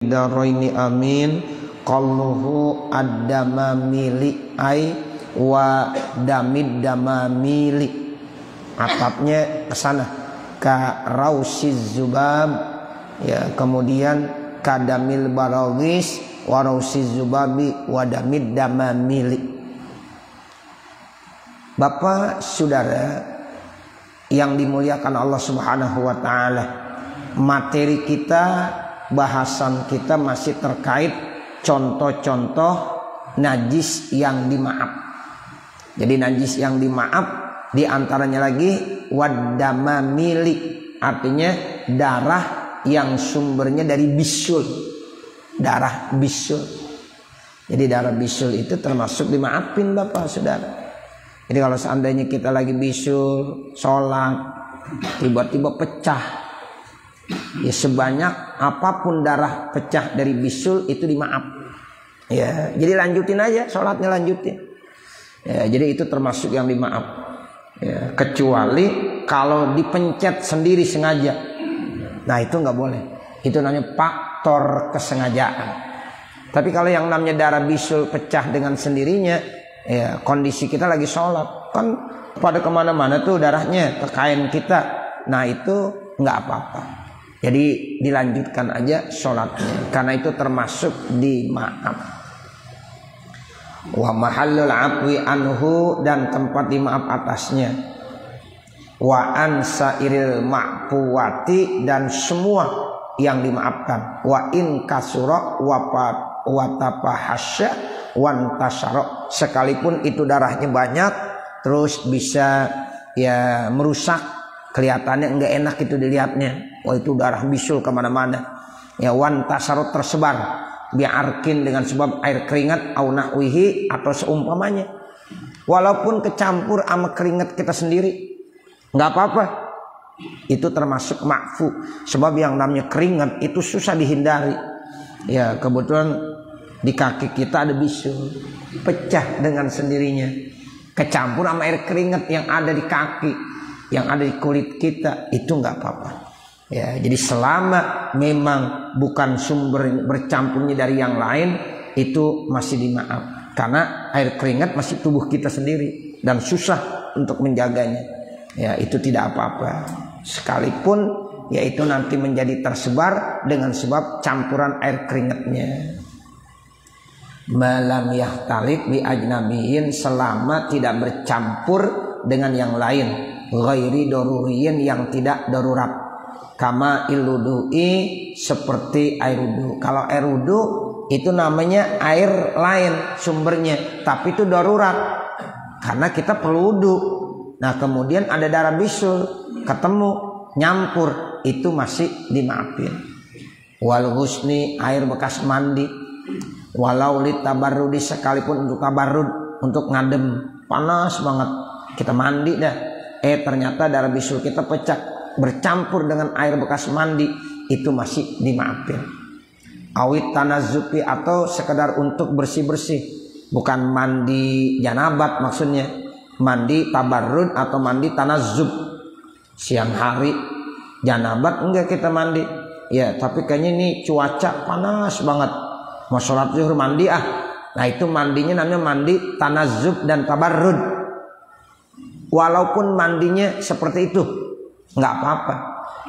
daraini amin. Qalluhu ad-damamili ai wa damid damamili. Atapnya ke sana ka rausiz zubab, ya, kemudian kadamil barawis wa rausiz zubabi wa damid damamili. Bapak saudara yang dimuliakan Allah Subhanahu wa taala, materi kita, bahasan kita masih terkait contoh-contoh najis yang dimaaf. Jadi najis yang dimaaf diantaranya lagi waddamamili, artinya darah yang sumbernya dari bisul, darah bisul. Jadi darah bisul itu termasuk dimaafin Bapak Saudara. Jadi kalau seandainya kita lagi bisul sholat tiba-tiba pecah, ya sebanyak apapun darah pecah dari bisul itu dimaaf. Ya, jadi lanjutin aja sholatnya, lanjutin. Ya, jadi itu termasuk yang dimaaf. Ya, kecuali kalau dipencet sendiri sengaja, nah itu nggak boleh. Itu namanya faktor kesengajaan. Tapi kalau yang namanya darah bisul pecah dengan sendirinya, ya kondisi kita lagi sholat, kan pada kemana-mana tuh darahnya ke kain kita, nah itu nggak apa-apa. Jadi dilanjutkan aja sholatnya, karena itu termasuk dimaaf. Wa mahallul afwi anhu, dan tempat dimaaf atasnya. Wa an sairil ma'fuwati, dan semua yang dimaafkan. Wa in kasura wa tapahasya wan tasara, sekalipun itu darahnya banyak terus bisa ya merusak, kelihatannya enggak enak itu dilihatnya. Wah itu darah bisul kemana-mana. Ya wan tasara, tersebar biarkin dengan sebab air keringat au nahwihi, atau seumpamanya. Walaupun kecampur sama keringat kita sendiri nggak apa-apa, itu termasuk ma'fu. Sebab yang namanya keringat itu susah dihindari. Ya kebetulan di kaki kita ada bisul, pecah dengan sendirinya, kecampur sama air keringat yang ada di kaki, yang ada di kulit kita, itu nggak apa-apa. Ya, jadi selama memang bukan sumber bercampurnya dari yang lain, itu masih dimaaf. Karena air keringat masih tubuh kita sendiri dan susah untuk menjaganya. Ya, itu tidak apa-apa. Sekalipun ya itu nanti menjadi tersebar dengan sebab campuran air keringatnya. Malam yahtalik bi ajnabiyin, selama tidak bercampur dengan yang lain. Ghairi daruriyin, yang tidak darurat. Kama iludu'i, seperti air wudu. Kalau air wudu itu namanya air lain sumbernya, tapi itu darurat karena kita perlu wudu. Nah kemudian ada darah bisul ketemu nyampur, itu masih dimaafin. Wal husni, air bekas mandi. Walau lit tabarrudi, sekalipun untuk tabarrud, untuk ngadem, panas banget kita mandi dah, ternyata darah bisul kita pecah bercampur dengan air bekas mandi, itu masih dimaafin. Awit tanazzubi, atau sekedar untuk bersih-bersih, bukan mandi janabat maksudnya, mandi tabarrud atau mandi tanazzub. Siang hari janabat enggak kita mandi, ya tapi kayaknya ini cuaca panas banget, mau sholat zuhur mandi nah itu mandinya namanya mandi tanazzub dan tabarrud. Walaupun mandinya seperti itu nggak apa-apa.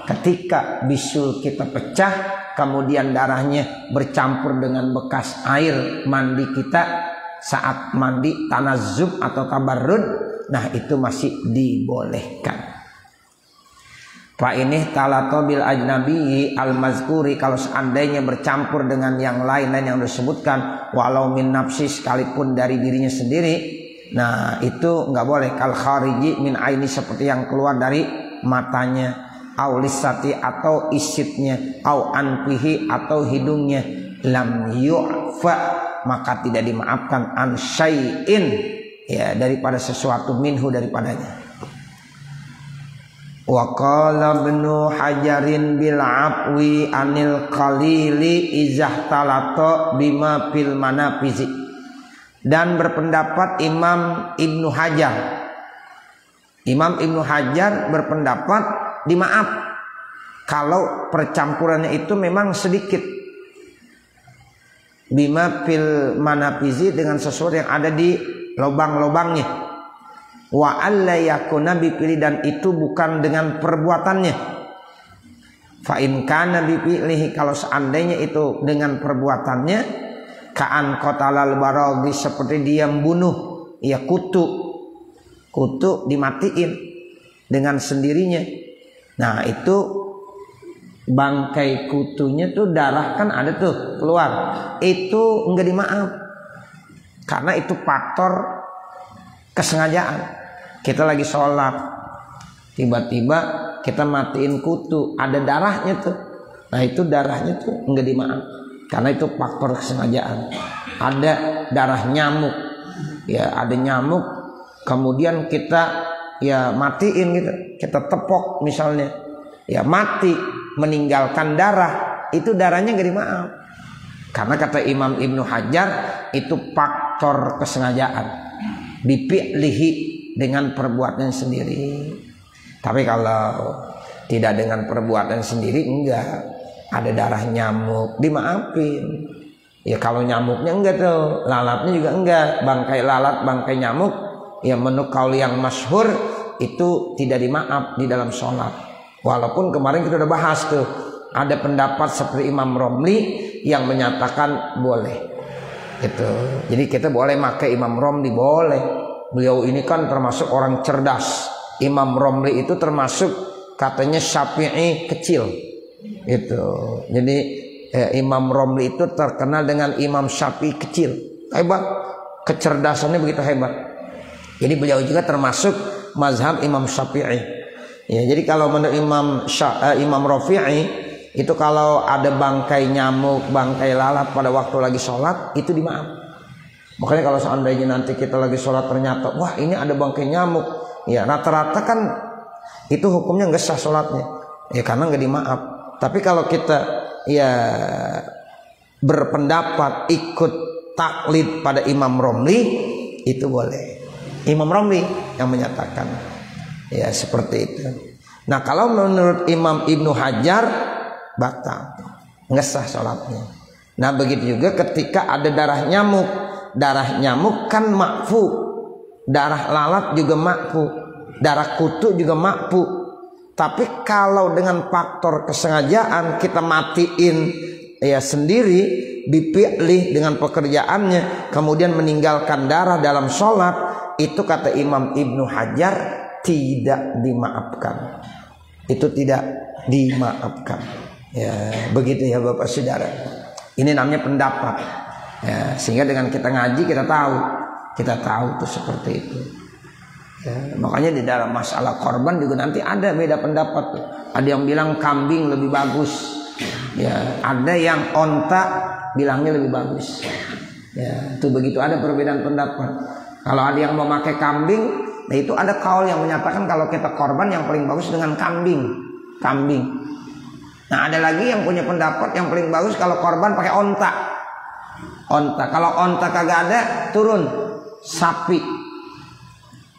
Ketika bisul kita pecah, kemudian darahnya bercampur dengan bekas air mandi kita saat mandi tanazzub atau tabarrud, nah itu masih dibolehkan. Fa ini talato bil ajnabi al mazkuri, kalau seandainya bercampur dengan yang lain-lain yang disebutkan, walau min nafsi, sekalipun dari dirinya sendiri, nah itu nggak boleh. Kal khariji min aini, seperti yang keluar dari matanya, au lisati, atau isitnya, au anfihi, atau hidungnya, lam yu'fa, maka tidak dimaafkan, an syai'in, ya daripada sesuatu, minhu, daripadanya. Wa qala ibnu hajarin bil afwi anil qalili izah talato bima fil manafizi, dan berpendapat Imam Ibnu Hajar. Imam Ibnu Hajar berpendapat dimaaf kalau percampurannya itu memang sedikit. bima fil manafizi, dengan sesuatu yang ada di lubang-lubangnya. Wa alla yakuna bipili, dan itu bukan dengan perbuatannya. Fa in kana bipilihi, kalau seandainya itu dengan perbuatannya, ka'an qatalal baraghi, seperti dia membunuh ya kutu dimatiin dengan sendirinya. Nah itu bangkai kutunya tuh darah kan ada tuh keluar, itu enggak dimaaf karena itu faktor kesengajaan. Kita lagi sholat tiba-tiba kita matiin kutu, ada darahnya tuh, nah itu darahnya tuh enggak dimaaf karena itu faktor kesengajaan. Ada darah nyamuk, ya ada nyamuk, kemudian kita ya matiin gitu, kita tepok misalnya, ya mati, meninggalkan darah, itu darahnya gak dimaaf. Karena kata Imam Ibnu Hajar itu faktor kesengajaan, bifi'lihi, dengan perbuatan sendiri. Tapi kalau tidak dengan perbuatan sendiri, enggak, ada darah nyamuk, dimaafin. Ya kalau nyamuknya enggak tuh, lalatnya juga enggak, bangkai lalat, bangkai nyamuk, ya menurut kaul yang masyhur itu tidak dimaaf di dalam sholat. Walaupun kemarin kita udah bahas tuh, ada pendapat seperti Imam Romli yang menyatakan boleh gitu. Jadi kita boleh pakai Imam Romli, boleh. Beliau ini kan termasuk orang cerdas. Imam Romli itu termasuk katanya Syafi'i kecil gitu. Jadi Imam Romli itu terkenal dengan Imam Syafi'i kecil. Hebat, kecerdasannya begitu hebat. Jadi beliau juga termasuk mazhab Imam Syafi'i. Ya, jadi kalau menurut Imam Rafi'i itu kalau ada bangkai nyamuk, bangkai lalat pada waktu lagi sholat itu dimaaf. Makanya kalau seandainya nanti kita lagi sholat ternyata wah ini ada bangkai nyamuk, ya rata-rata kan itu hukumnya nggak sah sholatnya, ya karena nggak dimaaf. Tapi kalau kita ya berpendapat ikut taklid pada Imam Romli itu boleh. Imam Romli yang menyatakan ya seperti itu. Nah kalau menurut Imam Ibnu Hajar batal, nggak sah sholatnya. Nah begitu juga ketika ada darah nyamuk kan makfu, darah lalat juga makfu, darah kutu juga makfu. Tapi kalau dengan faktor kesengajaan kita matiin ya sendiri, dipilih dengan pekerjaannya, kemudian meninggalkan darah dalam sholat, itu kata Imam Ibnu Hajar tidak dimaafkan. Itu tidak dimaafkan. Ya begitu ya Bapak Saudara. Ini namanya pendapat. Ya, sehingga dengan kita ngaji kita tahu tuh seperti itu. Ya, makanya di dalam masalah korban juga nanti ada beda pendapat tuh. Ada yang bilang kambing lebih bagus. Ya, ada yang onta bilangnya lebih bagus. Ya, itu begitu ada perbedaan pendapat. Kalau ada yang mau pakai kambing, nah itu ada kaul yang menyatakan kalau kita korban yang paling bagus dengan kambing. Nah ada lagi yang punya pendapat yang paling bagus kalau korban pakai onta. Kalau onta kagak ada, turun sapi.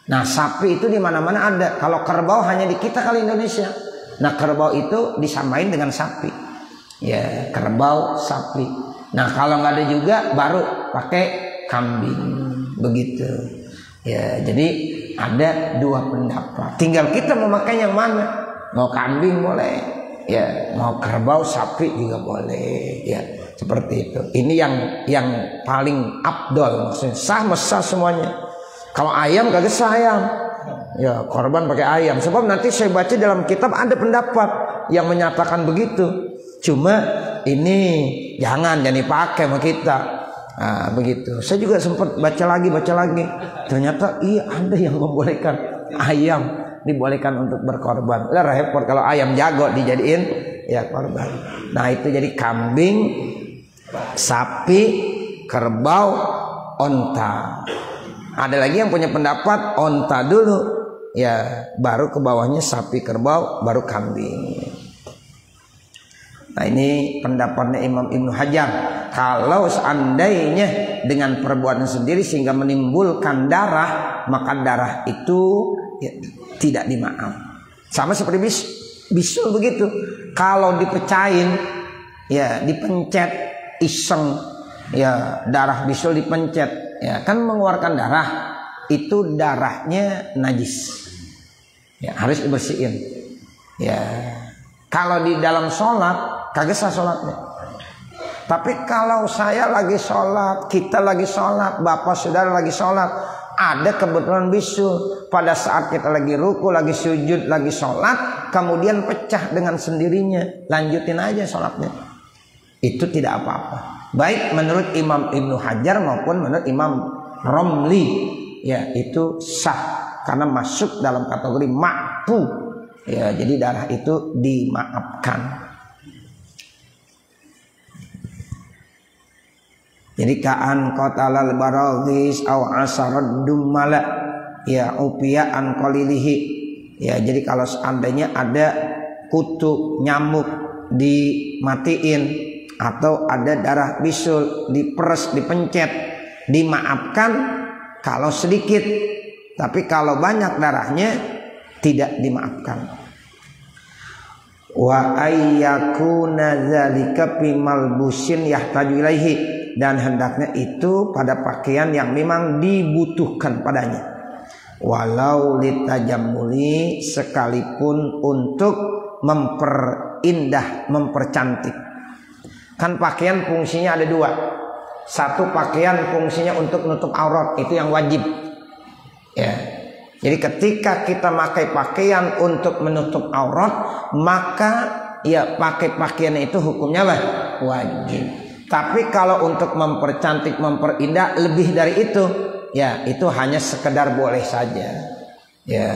Nah sapi itu di mana-mana ada. Kalau kerbau hanya di kita kali Indonesia. Nah kerbau itu disamain dengan sapi. Ya kerbau, sapi. Nah kalau nggak ada juga baru pakai kambing. Begitu. Ya jadi ada dua pendapat. Tinggal kita mau makan yang mana. Mau kambing boleh. Ya mau kerbau, sapi juga boleh. Ya seperti itu. Ini yang paling afdol, maksudnya sah semuanya. Kalau ayam kagak sah ayam. Ya korban pakai ayam. Sebab nanti saya baca dalam kitab ada pendapat yang menyatakan begitu. Cuma ini jangan dipakai sama kita. Nah, begitu. Saya juga sempat baca lagi. Ternyata iya ada yang membolehkan ayam dibolehkan untuk berkorban. Lah repot kalau ayam jago dijadiin ya korban. Nah itu jadi kambing, sapi, kerbau, onta. Ada lagi yang punya pendapat onta dulu, ya baru ke bawahnya sapi, kerbau, baru kambing. Nah ini pendapatnya Imam Ibnu Hajar. Kalau seandainya dengan perbuatan sendiri sehingga menimbulkan darah, maka darah itu ya, tidak dimaaf. Sama seperti bisul begitu. Kalau dipecahin, ya dipencet iseng, ya darah bisul dipencet, ya kan mengeluarkan darah, itu darahnya najis, ya harus dibersihin. Ya kalau di dalam sholat kagak sah sholatnya. Tapi kalau saya lagi sholat, kita lagi sholat, bapak saudara lagi sholat, ada kebetulan bisul pada saat kita lagi ruku, lagi sujud, lagi sholat, kemudian pecah dengan sendirinya, lanjutin aja sholatnya, itu tidak apa-apa. Baik menurut Imam Ibnu Hajar maupun menurut Imam Romli, ya itu sah karena masuk dalam kategori ma'fu, ya jadi darah itu dimaafkan. Jadi kaan qatalal baraghis au asarad dumala, ya upiya an qalilihi, ya jadi kalau seandainya ada kutu nyamuk dimatiin atau ada darah bisul diperes dipencet, dimaafkan kalau sedikit, tapi kalau banyak darahnya tidak dimaafkan. Wa ayyakuna dzalika fi malbusin yahtaju ilaihi, dan hendaknya itu pada pakaian yang memang dibutuhkan padanya, walau litajammuli, sekalipun untuk memperindah, mempercantik. Kan pakaian fungsinya ada dua. Satu, pakaian fungsinya untuk nutup aurat, itu yang wajib, ya. Jadi ketika kita pakai pakaian untuk menutup aurat, maka ya pakai pakaian itu hukumnya apa? Wajib. Tapi kalau untuk mempercantik, memperindah lebih dari itu, ya itu hanya sekedar boleh saja. Ya,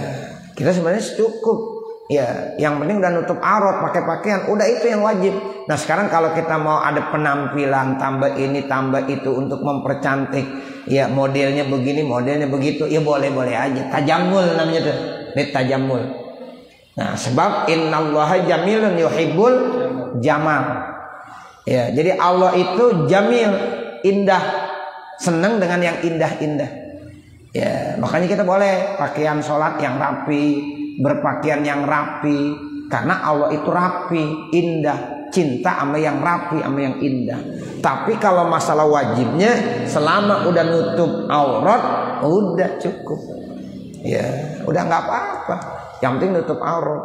kita sebenarnya cukup. Ya, yang penting udah nutup aurat, pakai pakaian, udah itu yang wajib. Nah sekarang kalau kita mau ada penampilan, tambah ini, tambah itu untuk mempercantik, ya modelnya begini, modelnya begitu, ya boleh-boleh aja. Tajammul namanya tuh, tajammul. Nah sebab innallaha jamilun yuhibbul jamal. Ya, jadi Allah itu jamil, indah, senang dengan yang indah-indah. Ya, makanya kita boleh pakaian sholat yang rapi, berpakaian yang rapi, karena Allah itu rapi, indah, cinta sama yang rapi, sama yang indah. Tapi kalau masalah wajibnya, selama udah nutup aurat, udah cukup. Ya, udah nggak apa-apa. Yang penting nutup aurat.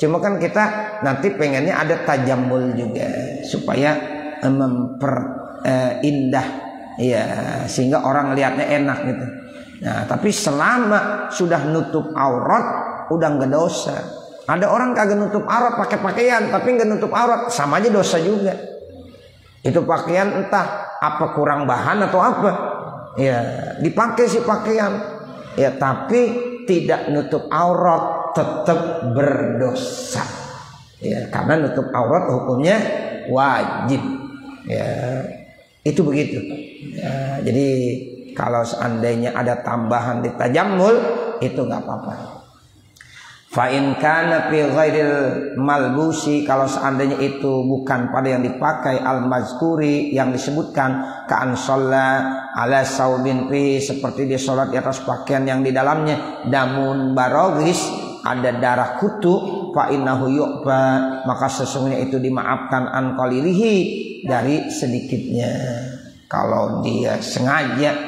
Cuma kan kita nanti pengennya ada tajammul juga supaya memperindah, ya sehingga orang lihatnya enak gitu. Nah, tapi selama sudah nutup aurat udah nggak dosa. Ada orang kagak nutup aurat pakai pakaian tapi nggak nutup aurat, sama aja dosa juga. Itu pakaian entah apa kurang bahan atau apa, ya dipakai si pakaian, ya tapi tidak nutup aurat tetap berdosa, ya karena nutup aurat hukumnya wajib, ya itu begitu. Ya, jadi kalau seandainya ada tambahan di tajammul itu nggak apa-apa. Fa in kana fi ghairil malbusi, kalau seandainya itu bukan pada yang dipakai al-mazkuri yang disebutkan, ka'an shalla ala saubin fi, seperti dia sholat di atas pakaian yang di dalamnya damun barogis, ada darah kutu, fa innahu yu'ba, maka sesungguhnya itu dimaafkan an qalilihi, dari sedikitnya. Kalau dia sengaja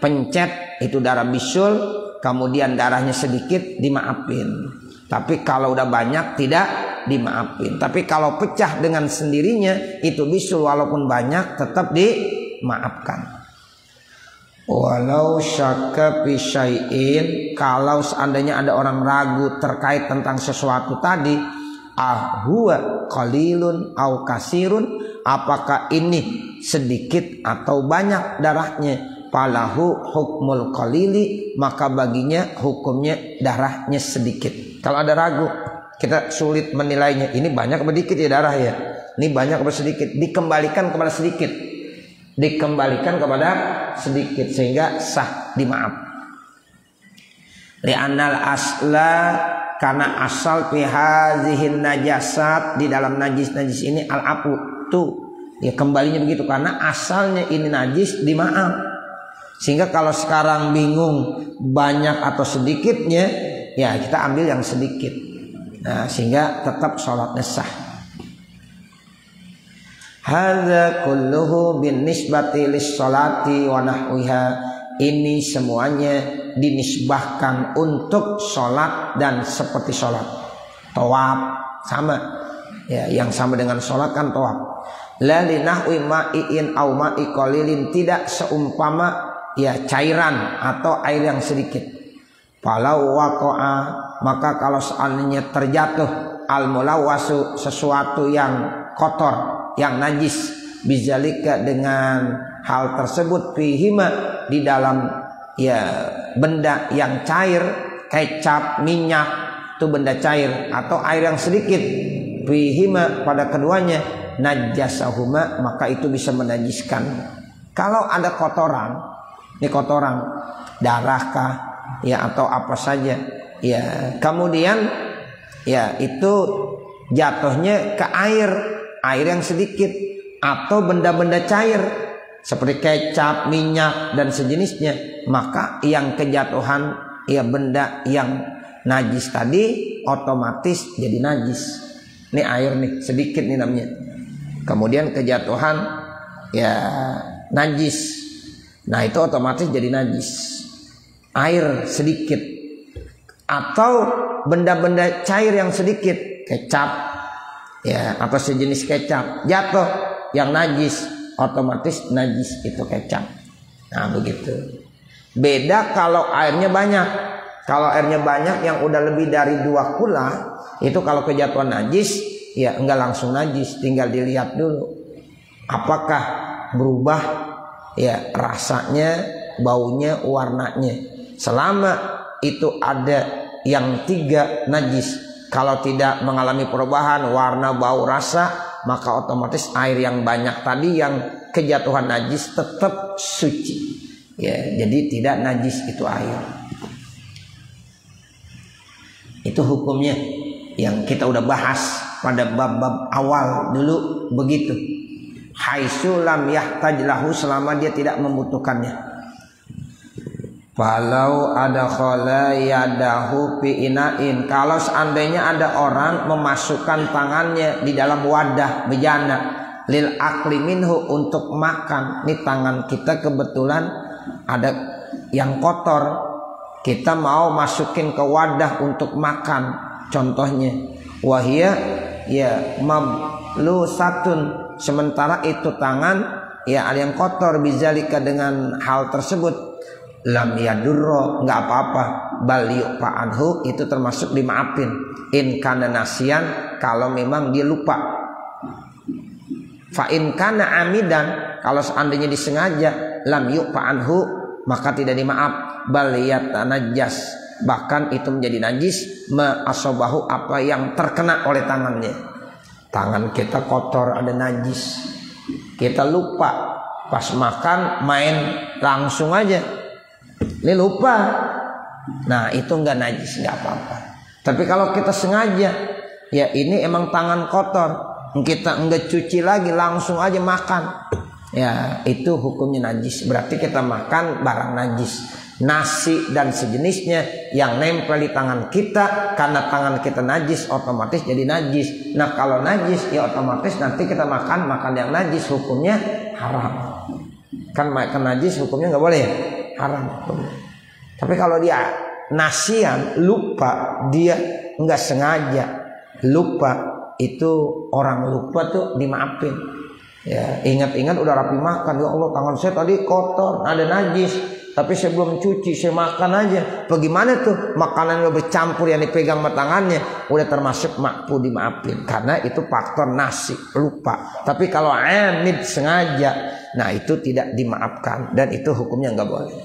pencet itu darah bisul, kemudian darahnya sedikit, dimaafin. Tapi kalau udah banyak tidak dimaafin. Tapi kalau pecah dengan sendirinya itu bisul walaupun banyak tetap dimaafkan. Walau syakka fi syai'in, kalau seandainya ada orang ragu terkait tentang sesuatu tadi, ahwa qalilun au kasirun, apakah ini sedikit atau banyak darahnya, falahu hukmul qalili, maka baginya hukumnya darahnya sedikit. Kalau ada ragu, kita sulit menilainya, ini banyak atau sedikit ya darah ya, ini banyak atau sedikit, dikembalikan kepada sedikit, dikembalikan kepada sedikit sehingga sah dimaaf. Li'annal asla, karena asal fi hadzihin najasat, di dalam najis-najis ini al-afu tuh, ya kembalinya begitu, karena asalnya ini najis dimaaf. Sehingga kalau sekarang bingung banyak atau sedikitnya, ya kita ambil yang sedikit. Nah, sehingga tetap sholatnya sah. Hadza kulluhu bin nisbati lis sholati wa nahwiha. Ini semuanya dinisbahkan untuk sholat dan seperti sholat. Tawaf sama, ya, yang sama dengan sholat kan tawaf. La li nahwi ma'iin au ma'i qalilin, tidak seumpama ya cairan atau air yang sedikit. Falau waqa'a, maka kalau seandainya terjatuh al mulawwasu, sesuatu yang kotor, yang najis, bizalika, dengan hal tersebut, fihima, di dalam ya benda yang cair, kecap, minyak, itu benda cair, atau air yang sedikit, fihima, pada keduanya, najasahuma, maka itu bisa menajiskan. Kalau ada kotoran, ini kotoran, darahkah, ya, atau apa saja, ya, kemudian ya itu jatuhnya ke air yang sedikit, atau benda-benda cair seperti kecap, minyak dan sejenisnya, maka yang kejatuhan ya benda yang najis tadi otomatis jadi najis. Ini air nih sedikit nih namanya, kemudian kejatuhan ya najis, nah itu otomatis jadi najis. Air sedikit atau benda-benda cair yang sedikit, kecap ya atau sejenis kecap, jatuh yang najis, otomatis najis itu kecap. Nah begitu. Beda kalau airnya banyak. Kalau airnya banyak yang udah lebih dari 2 kula, itu kalau kejatuhan najis ya enggak langsung najis, tinggal dilihat dulu apakah berubah ya rasanya, baunya, warnanya. Selama itu ada yang 3 najis, kalau tidak mengalami perubahan warna, bau, rasa, maka otomatis air yang banyak tadi yang kejatuhan najis tetap suci. Ya, jadi tidak najis itu air. Itu hukumnya yang kita udah bahas pada bab-bab awal dulu begitu. Haitsu lam yahtaj lahu, selama dia tidak membutuhkannya. Walau ada khala yadahu fi inain, kalau seandainya ada orang memasukkan tangannya di dalam wadah bejana, lil akli minhu, untuk makan. Ini tangan kita kebetulan ada yang kotor, kita mau masukin ke wadah untuk makan, contohnya wahia ya mamlusatun, sementara itu tangan ya ada yang kotor, bizalika, dengan hal tersebut, lam yadurro, nggak apa-apa, bal yu'fa anhu, itu termasuk dimaafin, in kana nasian, kalau memang dia lupa. Fa in kana amidan, kalau seandainya disengaja, lam yu'fa anhu, maka tidak dimaaf, bal yatanajjas, bahkan itu menjadi najis, ma asobahu, apa yang terkena oleh tangannya. Tangan kita kotor, ada najis, kita lupa, pas makan main langsung aja, ini lupa, nah itu enggak najis, enggak apa-apa. Tapi kalau kita sengaja, ya ini emang tangan kotor, kita enggak cuci lagi, langsung aja makan, ya itu hukumnya najis. Berarti kita makan barang najis, nasi dan sejenisnya yang nempel di tangan kita, karena tangan kita najis, otomatis jadi najis. Nah kalau najis ya otomatis nanti kita makan yang najis, hukumnya haram. Kan makan najis hukumnya nggak boleh ya, haram hukumnya. Tapi kalau dia nasian, lupa, dia nggak sengaja lupa, itu orang lupa tuh dimaafin. Ya, ingat-ingat udah rapi makan, ya Allah tangan saya tadi kotor, ada najis, tapi saya belum cuci, saya makan aja. Bagaimana tuh makanan yang bercampur yang dipegang sama tangannya, udah termasuk makfu, dimaafin, karena itu faktor nasi, lupa. Tapi kalau amid, sengaja, nah itu tidak dimaafkan, dan itu hukumnya nggak boleh.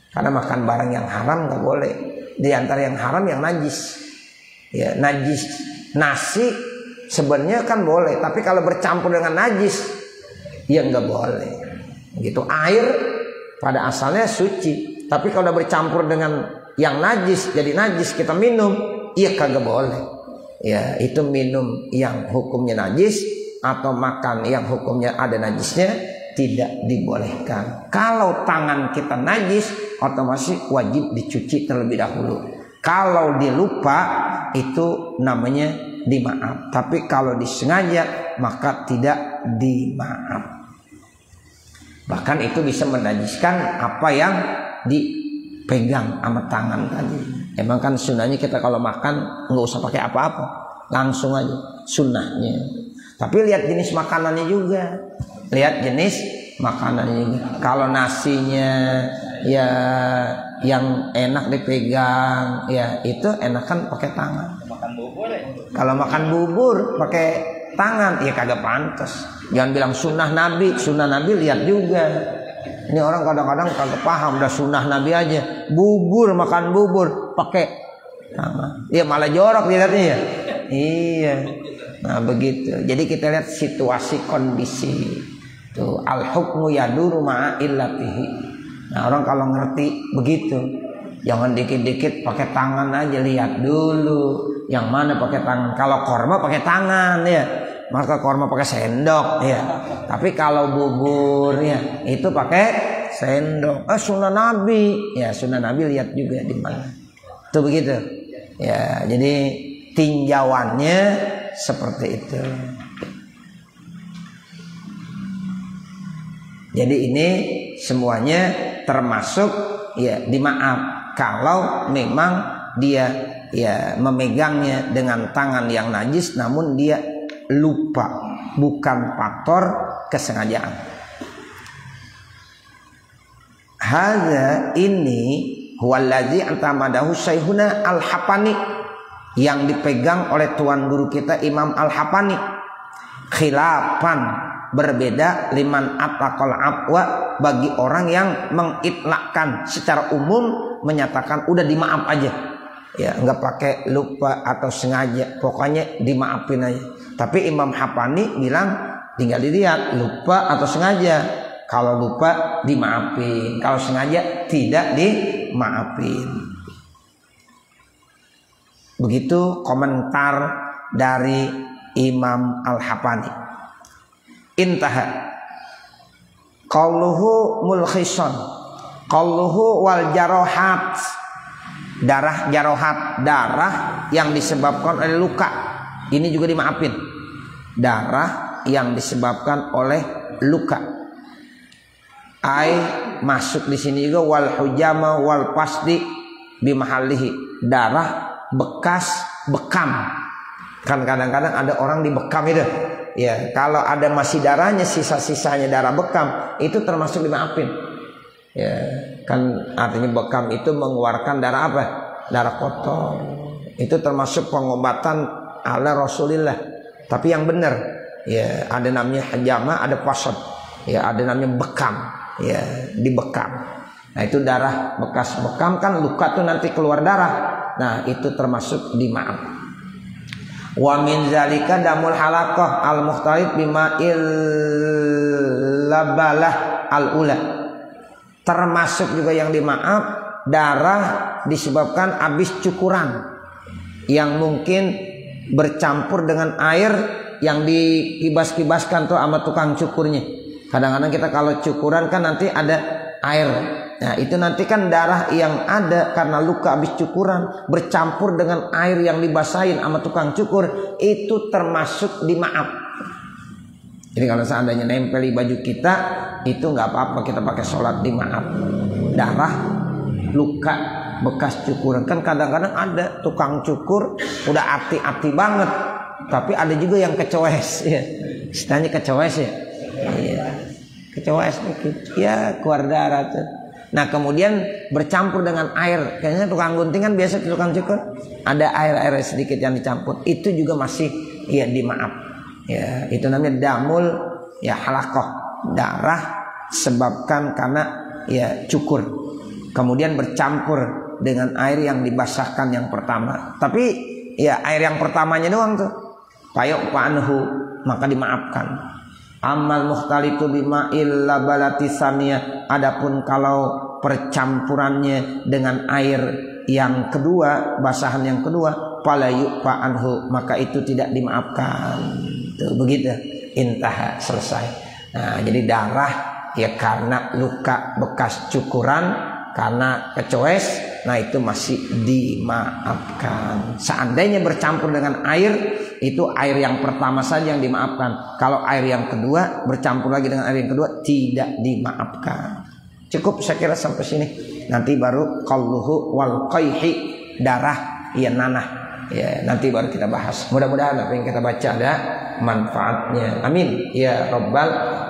Karena makan barang yang haram nggak boleh. Di antara yang haram yang najis. Ya, najis nasi sebenarnya kan boleh, tapi kalau bercampur dengan najis ya nggak boleh. Gitu. Air pada asalnya suci, tapi kalau bercampur dengan yang najis, jadi najis, kita minum, iya kagak boleh. Ya, itu minum yang hukumnya najis atau makan yang hukumnya ada najisnya tidak dibolehkan. Kalau tangan kita najis, otomatis wajib dicuci terlebih dahulu. Kalau dia lupa, itu namanya dimaaf. Tapi kalau disengaja, maka tidak dimaaf. Bahkan itu bisa menajiskan apa yang dipegang sama tangan tadi. Emang kan sunnahnya kita kalau makan nggak usah pakai apa-apa, langsung aja sunnahnya. Tapi lihat jenis makanannya juga, lihat jenis makanannya juga. Kalau nasinya ya yang enak dipegang, ya itu enakan pakai tangan. Kalau makan bubur pakai tangan, ya kagak pantas. Jangan bilang sunnah Nabi lihat juga. Ini orang kadang-kadang kagak paham, udah sunnah Nabi aja. Bubur, makan bubur pakai tangan. Ya malah jorok dilihatnya ya. Iya. Nah begitu. Jadi kita lihat situasi kondisi. Tuh al-hukmu yaduru ma'a illatihi. Nah orang kalau ngerti begitu, jangan dikit-dikit pakai tangan aja, lihat dulu yang mana pakai tangan. Kalau korma pakai tangan ya, maka korma pakai sendok ya. Tapi kalau bubur ya itu pakai sendok. Sunnah Nabi ya, sunnah Nabi lihat juga di mana. Tuh begitu ya. Jadi tinjauannya seperti itu. Jadi ini semuanya termasuk ya dimaaf kalau memang dia ya memegangnya dengan tangan yang najis namun dia lupa, bukan faktor kesengajaan. Hadza ini huwallazi antamadahu Syekhuna Al-Hapani, yang dipegang oleh tuan guru kita Imam Al-Hapani, khilafan berbeda liman atlaqal afwa, bagi orang yang mengitlakkan secara umum, menyatakan udah dimaaf aja ya, nggak pakai lupa atau sengaja, pokoknya dimaafin aja. Tapi Imam Hapani bilang tinggal dilihat lupa atau sengaja. Kalau lupa dimaafin, kalau sengaja tidak dimaafin. Begitu komentar dari Imam Al-Hapani. Intaha qauluhu mulkhisan, qauluhu wal jarohat, darah jarohat, darah yang disebabkan oleh luka, ini juga dimaafin. Darah yang disebabkan oleh luka, ai masuk di sini juga wal hujama wal pasdi bimahallihi, darah bekas bekam. Kan kadang-kadang ada orang dibekam itu. Ya, kalau ada masih darahnya, sisa-sisanya darah bekam, itu termasuk dimaafin. Ya, kan artinya bekam itu mengeluarkan darah apa? Darah kotor. Itu termasuk pengobatan ala Rasulillah. Tapi yang benar, ya ada namanya hajama, ada pasad. Ya, ada namanya bekam. Ya, dibekam. Nah, itu darah bekas bekam, kan luka tuh nanti keluar darah. Nah, itu termasuk dimaaf. Wa min zalika damul halaqah al mukhtalif bima illabalah al ula, termasuk juga yang dimaaf darah disebabkan habis cukuran yang mungkin bercampur dengan air yang dikibas-kibaskan tuh sama tukang cukurnya. Kadang-kadang kita kalau cukuran kan nanti ada air. Nah itu nanti kan darah yang ada karena luka habis cukuran bercampur dengan air yang dibasahin sama tukang cukur, itu termasuk dimaaf. Jadi kalau seandainya nempel di baju kita, itu nggak apa-apa, kita pakai sholat dimaaf. Darah luka bekas cukuran, kan kadang-kadang ada tukang cukur udah hati-hati banget, tapi ada juga yang kecewes ya. Istilahnya kecewes ya. Iya. Kecewes dikit ya, keluar darah tuh. Nah kemudian bercampur dengan air, kayaknya tukang gunting kan biasa tukang cukur ada air sedikit yang dicampur, itu juga masih ya dimaaf. Ya itu namanya damul ya halaqah, darah sebabkan karena ya cukur, kemudian bercampur dengan air yang dibasahkan yang pertama. Tapi ya air yang pertamanya doang tuh, payok panhu, maka dimaafkan. Amal mukhtalitu bima illa balati saniyah, adapun kalau percampurannya dengan air yang kedua, basahan yang kedua, fala yu'fa anhu, maka itu tidak dimaafkan. Tuh begitu. Intaha, selesai. Nah, jadi darah ya karena luka bekas cukuran, karena kecoes, nah itu masih dimaafkan. Seandainya bercampur dengan air itu air yang pertama saja yang dimaafkan. Kalau air yang kedua bercampur lagi dengan air yang kedua tidak dimaafkan. Cukup saya kira sampai sini. Nanti baru qalluhu wal qayhi, darah ya nanah. Ya, nanti baru kita bahas. Mudah-mudahan apa yang kita baca ada manfaatnya. Amin ya rabbal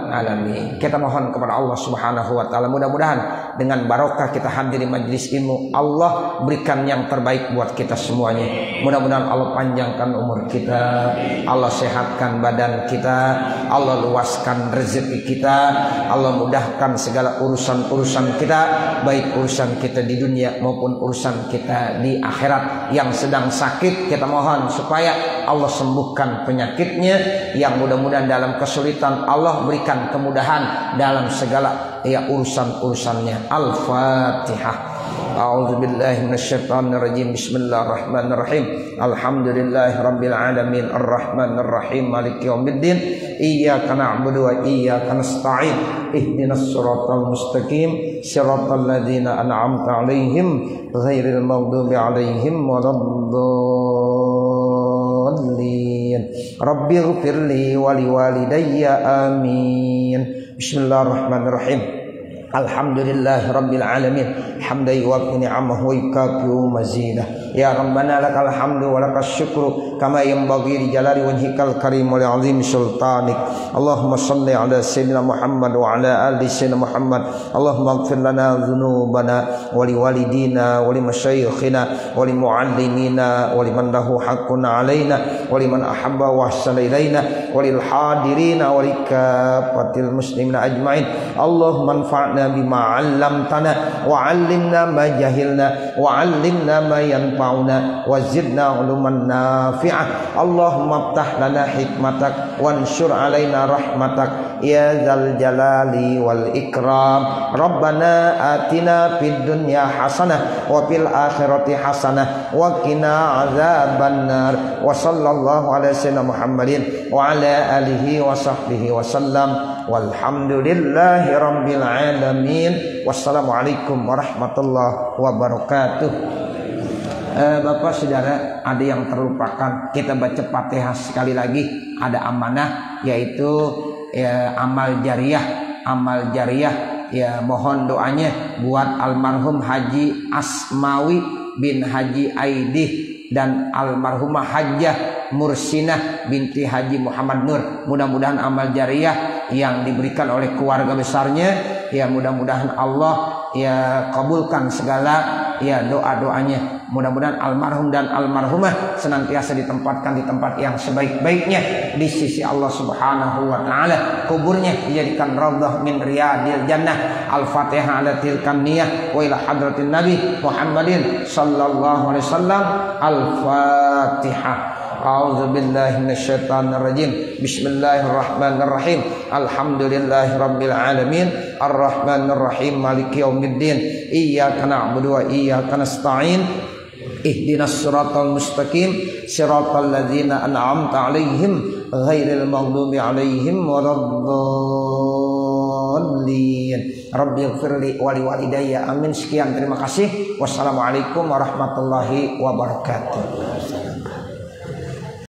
alamin. Kita mohon kepada Allah Subhanahu wa taala, mudah-mudahan dengan barokah kita hadir di majelis ilmu, Allah berikan yang terbaik buat kita semuanya. Mudah-mudahan Allah panjangkan umur kita, Allah sehatkan badan kita, Allah luaskan rezeki kita, Allah mudahkan segala urusan-urusan kita, baik urusan kita di dunia maupun urusan kita di akhirat. Yang sedang sakit kita mohon supaya Allah sembuhkan penyakitnya, yang mudah-mudahan dalam kesulitan Allah berikan kemudahan dalam segala urusan-urusannya. Al-Fatihah. A'udzubillahi minasyaitonirrajim. Bismillahirrahmanirrahim. Alhamdulillahirabbil alamin arrahmanirrahim maliki yaumiddin. Iyyaka na'budu wa iyyaka nasta'in. Ihdinas siratal mustaqim, siratal ladzina an'amta 'alaihim ghairil maghdubi 'alaihim waladdallin. Rabbighfirli wa liwalidayya amin. Bismillahirrahmanirrahim. Alhamdulillahirabbil alamin hamdan yuwaffi ni'amahu wa yukafi'u mazidah. Ya rabbana lakal hamdu wa lakas syukru kama yanbaghi li jalali wajhikal karim wa li 'azimi sultanik. Allahumma shalli ala sayyidina Muhammad wa ala ali sayyidina Muhammad. Allahumma ighfir lana dzunubana wa li walidina wa li masyayikhina wa li muallimina wa liman lahu haqqun 'alaina wa liman ahabba wa ahsana ilaina wa lil hadirina wa likafatil muslimina ajmain. Allahumma anfa'na bima 'allamtana wa 'allimna ma jahilna wa 'allimna ma yanfa'una wa zidna 'uluman nafi'ah. Allahumma iftah lana hikmatak wansur 'alaina rahmatak ya dzal jalali wal ikram. Rabbana atina fid dunya hasanah wa fil akhirati hasanah wa qina adzabannar. Wa sallallahu ala sayyidina Muhammadin wa ala alihi wa sahbihi wa sallam. Walhamdulillahi rabbil alamin. Wassalamualaikum warahmatullahi wabarakatuh. Bapak Saudara, ada yang terlupakan, kita baca Fatihah sekali lagi. Ada amanah, yaitu amal jariah. Amal jariah, ya mohon doanya buat almarhum Haji Asmawi bin Haji Aidih dan almarhumah Hajjah Mursinah binti Haji Muhammad Nur. Mudah-mudahan amal jariah yang diberikan oleh keluarga besarnya, ya mudah-mudahan Allah ya kabulkan segala doa-doanya. Mudah-mudahan almarhum dan almarhumah senantiasa ditempatkan di tempat yang sebaik-baiknya di sisi Allah Subhanahu wa taala. Kuburnya dijadikan raudhah min riyadil jannah. Al-Fatihah ala tilkan niyah wa ila hadratin Nabi Muhammadin sallallahu alaihi wasallam. Al-Fatihah. A'udzu billahi minasyaitonir rajim. Bismillahirrahmanirrahim. Alhamdulillahirabbil alamin arrahmanir rahim maliki yaumiddin. Iyyaka na'budu wa iyyaka nasta'in. Ihdinas siratal mustaqim, siratal ladzina an'amta 'alaihim ghairil maghdubi 'alaihim waladdallin. Rabbighfirli wa liwalidayya amin. Sekian, terima kasih. Wassalamualaikum warahmatullahi wabarakatuh.